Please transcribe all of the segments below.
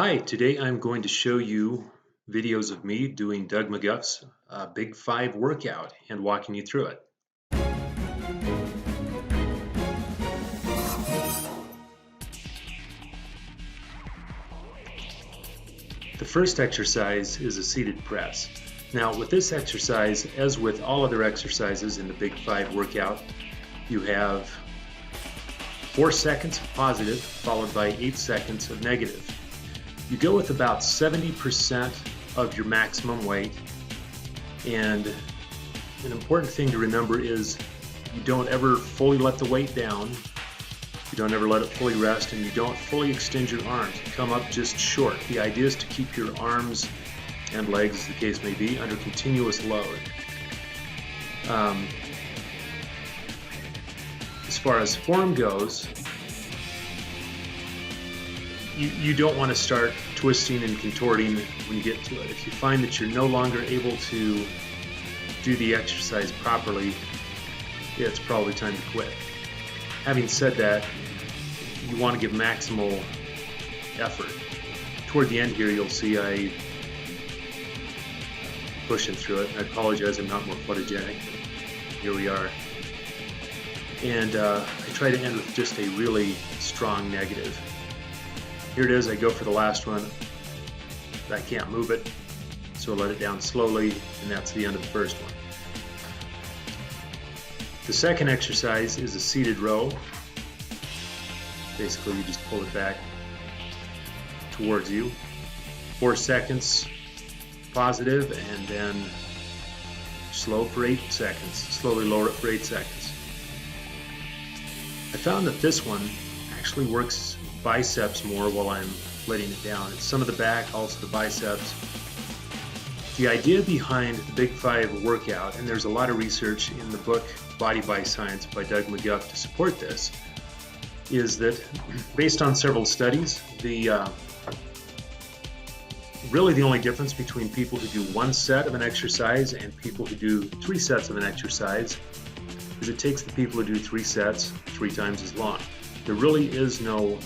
Hi, today I'm going to show you videos of me doing Doug McGuff's Big 5 workout and walking you through it. The first exercise is a seated press. Now with this exercise, as with all other exercises in the Big 5 workout, you have 4 seconds of positive followed by 8 seconds of negative. You go with about 70% of your maximum weight, and an important thing to remember is you don't ever fully let the weight down, you don't ever let it fully rest, and you don't fully extend your arms. You come up just short. The idea is to keep your arms and legs, as the case may be, under continuous load. As far as form goes, you don't want to start twisting and contorting when you get to it. If you find that you're no longer able to do the exercise properly, it's probably time to quit. Having said that, you want to give maximal effort. Toward the end here, you'll see I pushing through it. I apologize, I'm not more photogenic. Here we are. And I try to end with just a really strong negative. Here it is, I go for the last one. I can't move it, so I let it down slowly, and that's the end of the first one. The second exercise is a seated row. Basically, you just pull it back towards you. 4 seconds positive, and then slow for 8 seconds. Slowly lower it for 8 seconds. I found that this one actually works biceps more while I'm letting it down. It's some of the back, also the biceps. The idea behind the Big 5 workout, and there's a lot of research in the book Body by Science by Doug McGuff to support this, is that based on several studies, really the only difference between people who do 1 set of an exercise and people who do 3 sets of an exercise is it takes the people who do 3 sets 3 times as long. There really is no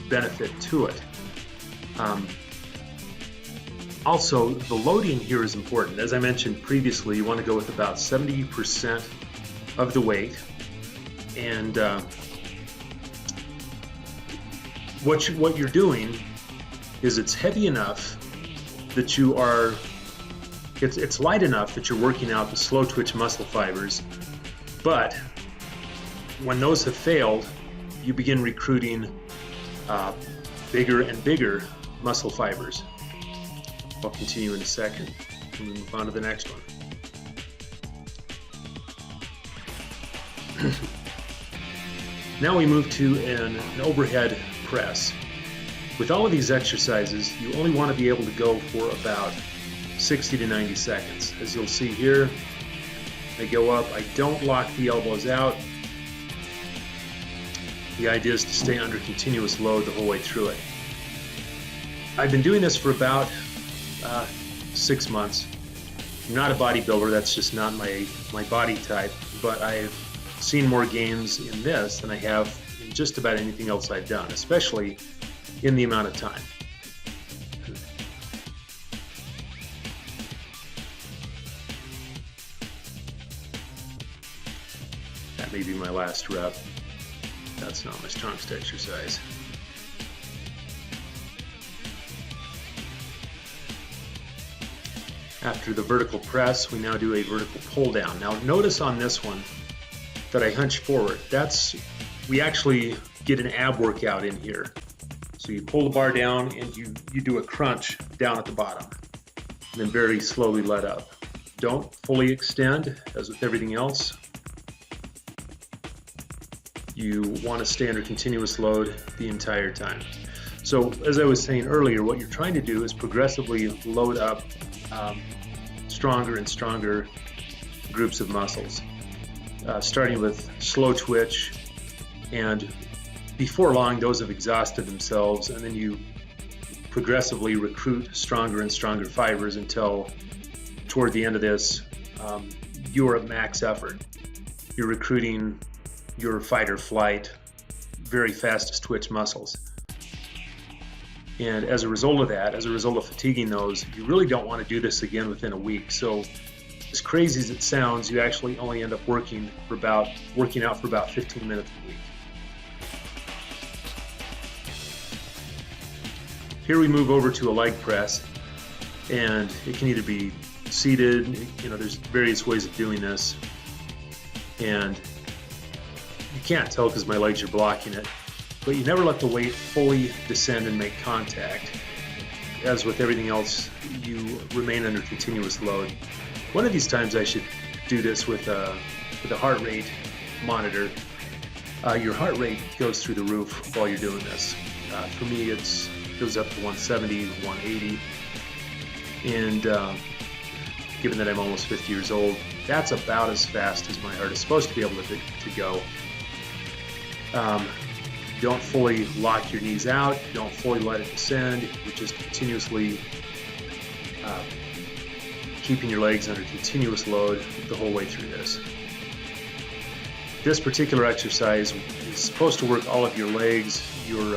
benefit to it. Also, the loading here is important. As I mentioned previously, you want to go with about 70% of the weight, and what you're doing is it's heavy enough that you are, it's light enough that you're working out the slow twitch muscle fibers, but when those have failed, you begin recruiting bigger and bigger muscle fibers. I'll continue in a second and move on to the next one. Now we move to an overhead press. With all of these exercises, you only want to be able to go for about 60 to 90 seconds. As you'll see here, I go up, I don't lock the elbows out. The idea is to stay under continuous load the whole way through it. I've been doing this for about 6 months. I'm not a bodybuilder, that's just not my body type, but I've seen more gains in this than I have in just about anything else I've done, especially in the amount of time. That may be my last rep. That's not my strongest exercise. After the vertical press, we now do a vertical pull down. Now notice on this one that I hunch forward. We actually get an ab workout in here. So you pull the bar down and you do a crunch down at the bottom, and then very slowly let up. Don't fully extend, as with everything else. You want to stay under continuous load the entire time. So as I was saying earlier, what you're trying to do is progressively load up stronger and stronger groups of muscles, starting with slow twitch, and before long those have exhausted themselves, and then you progressively recruit stronger and stronger fibers until toward the end of this you're at max effort. You're recruiting your fight or flight, very fastest twitch muscles. And as a result of that, as a result of fatiguing those, you really don't want to do this again within a week. So as crazy as it sounds, you actually only end up working out for about 15 minutes a week. Here we move over to a leg press, and it can either be seated, there's various ways of doing this, and you can't tell because my legs are blocking it, but you never let the weight fully descend and make contact. As with everything else, you remain under continuous load. One of these times I should do this with a heart rate monitor. Your heart rate goes through the roof while you're doing this. For me, it goes up to 170, 180, and given that I'm almost 50 years old, that's about as fast as my heart is supposed to be able to go. Don't fully lock your knees out, don't fully let it descend. You're just continuously keeping your legs under continuous load the whole way through this. This particular exercise is supposed to work all of your legs, your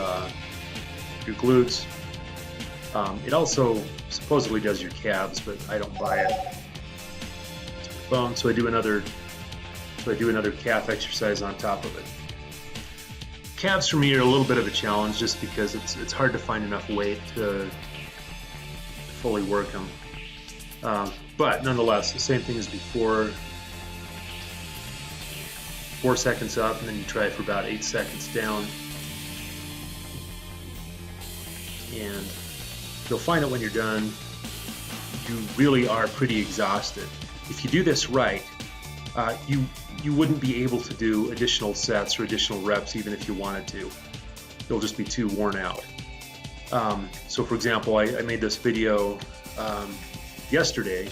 glutes. It also supposedly does your calves, but I don't buy it. So I do another calf exercise on top of it. Calves for me are a little bit of a challenge just because it's hard to find enough weight to fully work them. But nonetheless, the same thing as before. 4 seconds up, and then you try it for about 8 seconds down. And you'll find that when you're done, you really are pretty exhausted. If you do this right, you wouldn't be able to do additional sets or additional reps even if you wanted to. You'll just be too worn out. So for example, I made this video yesterday,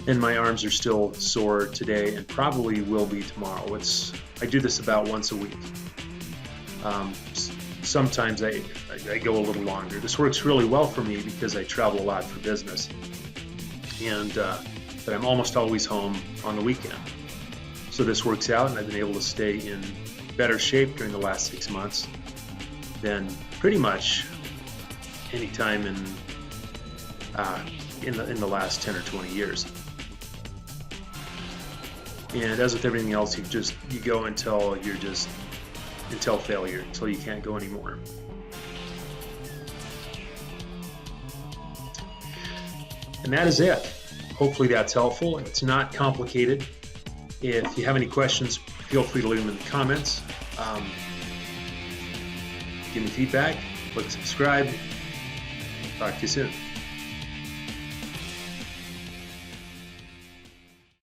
and my arms are still sore today and probably will be tomorrow. I do this about once a week. Sometimes I go a little longer. This works really well for me because I travel a lot for business, and but I'm almost always home on the weekend. So this works out, and I've been able to stay in better shape during the last 6 months than pretty much any time in the last 10 or 20 years. And as with everything else, you go until failure, until you can't go anymore. And that is it. Hopefully that's helpful. It's not complicated. If you have any questions, feel free to leave them in the comments. Give me feedback, click subscribe. Talk to you soon.